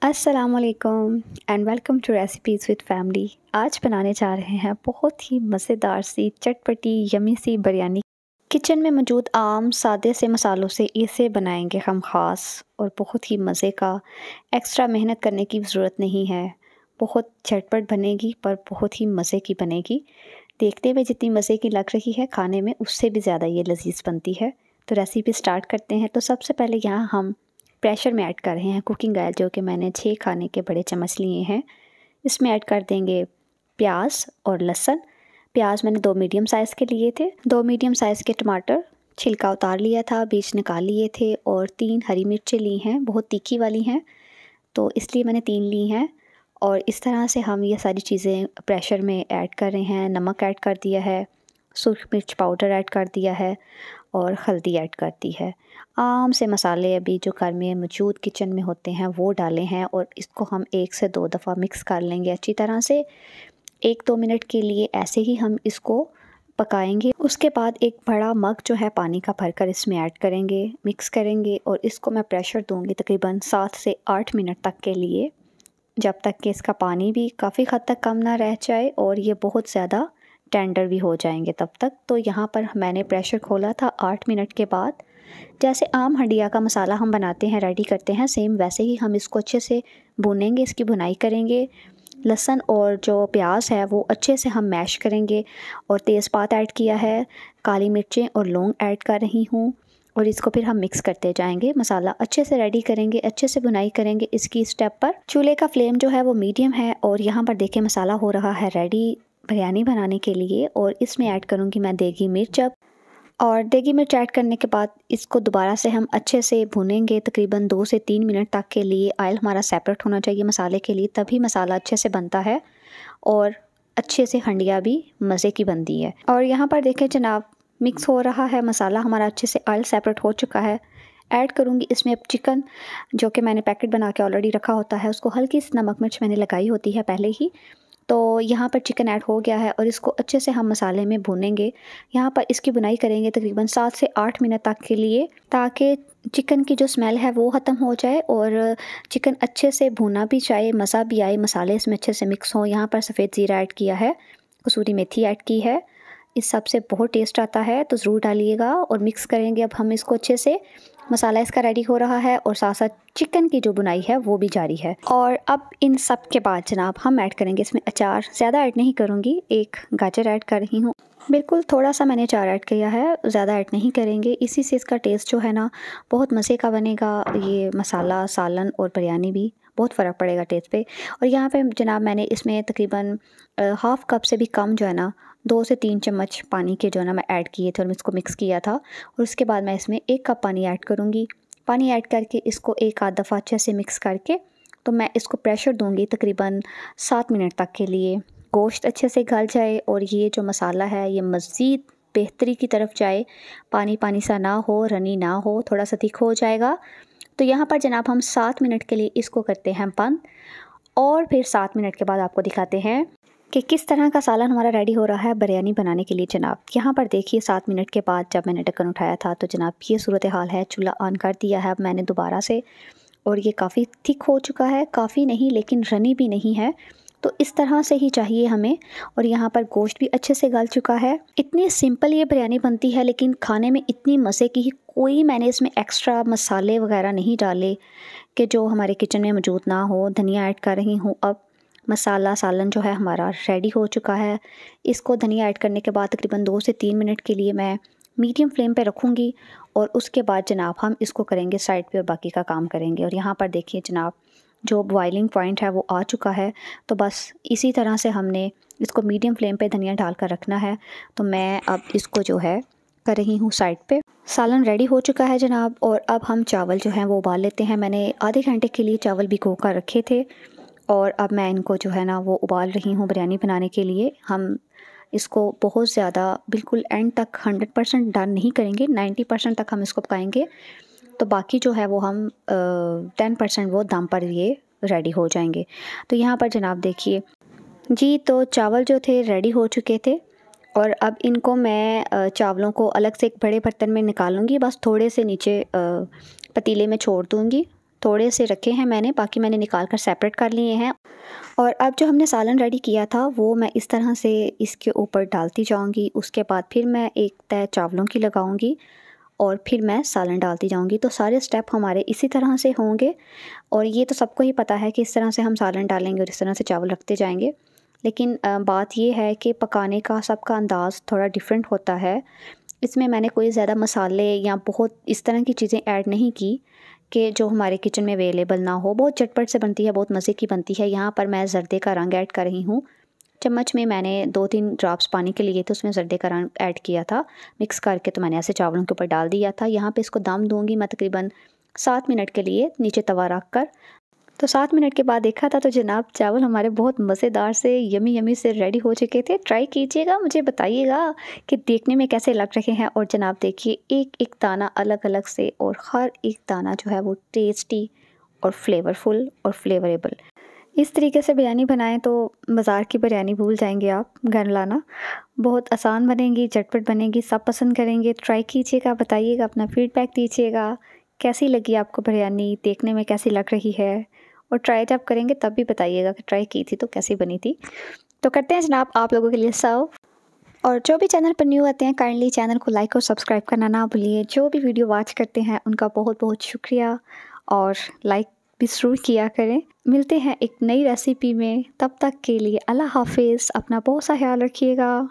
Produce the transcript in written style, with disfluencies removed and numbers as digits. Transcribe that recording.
अस्सलामुअलैकुम and welcome to recipes with family. आज बनाने जा रहे हैं बहुत ही मज़ेदार सी चटपटी यमी सी बिरयानी। किचन में मौजूद आम सादे से मसालों से इसे बनाएंगे हम ख़ास और बहुत ही मज़े का। एक्स्ट्रा मेहनत करने की ज़रूरत नहीं है। बहुत झटपट बनेगी पर बहुत ही मज़े की बनेगी। देखने में जितनी मज़े की लग रही है खाने में उससे भी ज़्यादा ये लजीज बनती है। तो रेसिपी स्टार्ट करते हैं। तो सबसे पहले यहाँ हम प्रेशर में ऐड कर रहे हैं कुकिंग ऑयल, जो कि मैंने 6 खाने के बड़े चम्मच लिए हैं। इसमें ऐड कर देंगे प्याज और लहसुन। प्याज मैंने 2 मीडियम साइज़ के लिए थे। 2 मीडियम साइज़ के टमाटर, छिलका उतार लिया था, बीज निकाल लिए थे। और 3 हरी मिर्चें ली हैं, बहुत तीखी वाली हैं तो इसलिए मैंने 3 ली हैं। और इस तरह से हम ये सारी चीज़ें प्रेशर में ऐड कर रहे हैं। नमक ऐड कर दिया है, सूखी मिर्च पाउडर ऐड कर दिया है और हल्दी ऐड कर दी है। आम से मसाले अभी जो घर में मौजूद किचन में होते हैं वो डाले हैं और इसको हम 1 से 2 दफ़ा मिक्स कर लेंगे अच्छी तरह से। 1-2 मिनट के लिए ऐसे ही हम इसको पकाएंगे। उसके बाद एक बड़ा मग जो है पानी का भरकर इसमें ऐड करेंगे, मिक्स करेंगे और इसको मैं प्रेशर दूंगी तकरीबन 7 से 8 मिनट तक के लिए, जब तक कि इसका पानी भी काफ़ी हद तक कम ना रह जाए और ये बहुत ज़्यादा टेंडर भी हो जाएंगे तब तक। तो यहाँ पर मैंने प्रेशर खोला था 8 मिनट के बाद। जैसे आम हंडिया का मसाला हम बनाते हैं, रेडी करते हैं, सेम वैसे ही हम इसको अच्छे से भूनेंगे, इसकी भुनाई करेंगे। लहसुन और जो प्याज है वो अच्छे से हम मैश करेंगे और तेज़पात ऐड किया है, काली मिर्चें और लौंग ऐड कर रही हूँ और इसको फिर हम मिक्स करते जाएंगे। मसाला अच्छे से रेडी करेंगे, अच्छे से भुनाई करेंगे इसकी स्टेप पर। चूल्हे का फ्लेम जो है वो मीडियम है और यहाँ पर देखिए मसाला हो रहा है रेडी बिरयानी बनाने के लिए। और इसमें ऐड करूँगी मैं देगी मिर्च। अब और देगी मिर्च ऐड करने के बाद इसको दोबारा से हम अच्छे से भूनेंगे तकरीबन 2 से 3 मिनट तक के लिए। ऑयल हमारा सेपरेट होना चाहिए मसाले के लिए, तभी मसाला अच्छे से बनता है और अच्छे से हंडिया भी मज़े की बनती है। और यहाँ पर देखें जनाब, मिक्स हो रहा है मसाला हमारा, अच्छे से ऑयल सेपरेट हो चुका है। ऐड करूँगी इसमें अब चिकन, जो कि मैंने पैकेट बना के ऑलरेडी रखा होता है, उसको हल्की सी नमक मिर्च मैंने लगाई होती है पहले ही। तो यहाँ पर चिकन ऐड हो गया है और इसको अच्छे से हम मसाले में भूनेंगे। यहाँ पर इसकी बुनाई करेंगे तकरीबन 7 से 8 मिनट तक के लिए, ताकि चिकन की जो स्मेल है वो ख़त्म हो जाए और चिकन अच्छे से भुना भी जाए, मज़ा भी आए, मसाले इसमें अच्छे से मिक्स हों। यहाँ पर सफ़ेद ज़ीरा ऐड किया है, कसूरी मेथी ऐड की है, इस सब से बहुत टेस्ट आता है तो ज़रूर डालिएगा और मिक्स करेंगे। अब हम इसको अच्छे से, मसाला इसका रेडी हो रहा है और साथ साथ चिकन की जो बुनाई है वो भी जारी है। और अब इन सब के बाद जनाब हम ऐड करेंगे इसमें अचार। ज़्यादा ऐड नहीं करूँगी, 1 गाजर ऐड कर रही हूँ, बिल्कुल थोड़ा सा मैंने अचार ऐड किया है, ज़्यादा ऐड नहीं करेंगे। इसी से इसका टेस्ट जो है ना बहुत मज़े का बनेगा। ये मसाला, सालन और बिरयानी भी बहुत फ़र्क पड़ेगा टेस्ट पे। और यहाँ पे जनाब मैंने इसमें तकरीबन हाफ़ कप से भी कम जो है ना 2 से 3 चम्मच पानी के जो है ना मैं ऐड किए थे और इसको मिक्स किया था। और उसके बाद मैं इसमें 1 कप पानी ऐड करूँगी। पानी ऐड करके इसको 1 आध दफ़ा अच्छे से मिक्स करके तो मैं इसको प्रेशर दूँगी तकरीबन 7 मिनट तक के लिए। गोश्त अच्छे से गल जाए और ये जो मसाला है ये मज़ीद बेहतरी की तरफ जाए, पानी पानी सा ना हो, रनी ना हो, थोड़ा सा थिक हो जाएगा। तो यहाँ पर जनाब हम 7 मिनट के लिए इसको करते हैं बंद और फिर 7 मिनट के बाद आपको दिखाते हैं कि किस तरह का सालन हमारा रेडी हो रहा है बिरयानी बनाने के लिए। जनाब यहाँ पर देखिए 7 मिनट के बाद जब मैंने ढक्कन उठाया था तो जनाब ये सूरत हाल है। चूल्हा ऑन कर दिया है अब मैंने दोबारा से और ये काफ़ी थिक हो चुका है, काफ़ी नहीं लेकिन रनी भी नहीं है, तो इस तरह से ही चाहिए हमें। और यहाँ पर गोश्त भी अच्छे से गल चुका है। इतनी सिंपल ये बिरयानी बनती है लेकिन खाने में इतनी मज़े की, कोई मैंने इसमें एक्स्ट्रा मसाले वगैरह नहीं डाले कि जो हमारे किचन में मौजूद ना हो। धनिया ऐड कर रही हूँ। अब मसाला सालन जो है हमारा रेडी हो चुका है। इसको धनिया ऐड करने के बाद तकरीबन 2 से 3 मिनट के लिए मैं मीडियम फ्लेम पे रखूँगी और उसके बाद जनाब हम इसको करेंगे साइड पे और बाकी का काम करेंगे। और यहाँ पर देखिए जनाब जो बॉइलिंग पॉइंट है वो आ चुका है, तो बस इसी तरह से हमने इसको मीडियम फ्लेम पे धनिया डाल कर रखना है। तो मैं अब इसको जो है कर रही हूँ साइड पे। सालन रेडी हो चुका है जनाब और अब हम चावल जो हैं वो उबाल लेते हैं। मैंने आधे घंटे के लिए चावल भिगो कर रखे थे और अब मैं इनको जो है ना वो उबाल रही हूँ बिरयानी बनाने के लिए। हम इसको बहुत ज़्यादा बिल्कुल एंड तक 100% डन नहीं करेंगे, 90% तक हम इसको पकाएंगे, तो बाकी जो है वो हम 10% वो दम पर ये रेडी हो जाएंगे। तो यहाँ पर जनाब देखिए जी, तो चावल जो थे रेडी हो चुके थे और अब इनको मैं चावलों को अलग से एक बड़े बर्तन में निकालूंगी, बस थोड़े से नीचे पतीले में छोड़ दूंगी थोड़े से रखे हैं मैंने, बाकी मैंने निकाल कर सेपरेट कर लिए हैं। और अब जो हमने सालन रेडी किया था वो मैं इस तरह से इसके ऊपर डालती जाऊंगी। उसके बाद फिर मैं एक तय चावलों की लगाऊंगी और फिर मैं सालन डालती जाऊंगी। तो सारे स्टेप हमारे इसी तरह से होंगे और ये तो सबको ही पता है कि इस तरह से हम सालन डालेंगे और इस तरह से चावल रखते जाएंगे। लेकिन बात ये है कि पकाने का सबका अंदाज़ थोड़ा डिफरेंट होता है। इसमें मैंने कोई ज़्यादा मसाले या बहुत इस तरह की चीज़ें ऐड नहीं की कि जो हमारे किचन में अवेलेबल ना हो। बहुत झटपट से बनती है, बहुत मज़े की बनती है। यहाँ पर मैं ज़र्दे का रंग ऐड कर रही हूँ। चम्मच में मैंने 2-3 ड्रॉप्स पानी के लिए तो उसमें ज़र्दे का रंग ऐड किया था। मिक्स करके तो मैंने ऐसे चावलों के ऊपर डाल दिया था। यहाँ पे इसको दम दूँगी मैं तकरीबन 7 मिनट के लिए नीचे तवा रख कर। तो 7 मिनट के बाद देखा था तो जनाब चावल हमारे बहुत मज़ेदार से यमी यमी से रेडी हो चुके थे। ट्राई कीजिएगा, मुझे बताइएगा कि देखने में कैसे लग रहे हैं। और जनाब देखिए एक एक दाना अलग अलग से और हर एक दाना जो है वो टेस्टी और फ्लेवरफुल और फ्लेवरेबल। इस तरीके से बिरयानी बनाएं तो बाज़ार की बिरयानी भूल जाएंगे आप। घर लाना बहुत आसान बनेगी, झटपट बनेगी, सब पसंद करेंगे। ट्राई कीजिएगा, बताइएगा, अपना फीडबैक दीजिएगा कैसी लगी आपको बिरयानी, देखने में कैसी लग रही है। और ट्राई जब करेंगे तब भी बताइएगा कि ट्राई की थी तो कैसी बनी थी। तो करते हैं जनाब आप लोगों के लिए सर्व। और जो भी चैनल पर न्यू आते हैं काइंडली चैनल को लाइक और सब्सक्राइब करना ना भूलिए। जो भी वीडियो वॉच करते हैं उनका बहुत बहुत शुक्रिया और लाइक भी ज़रूर किया करें। मिलते हैं एक नई रेसिपी में, तब तक के लिए अल्लाह हाफिज़। अपना बहुत सा ख्याल रखिएगा।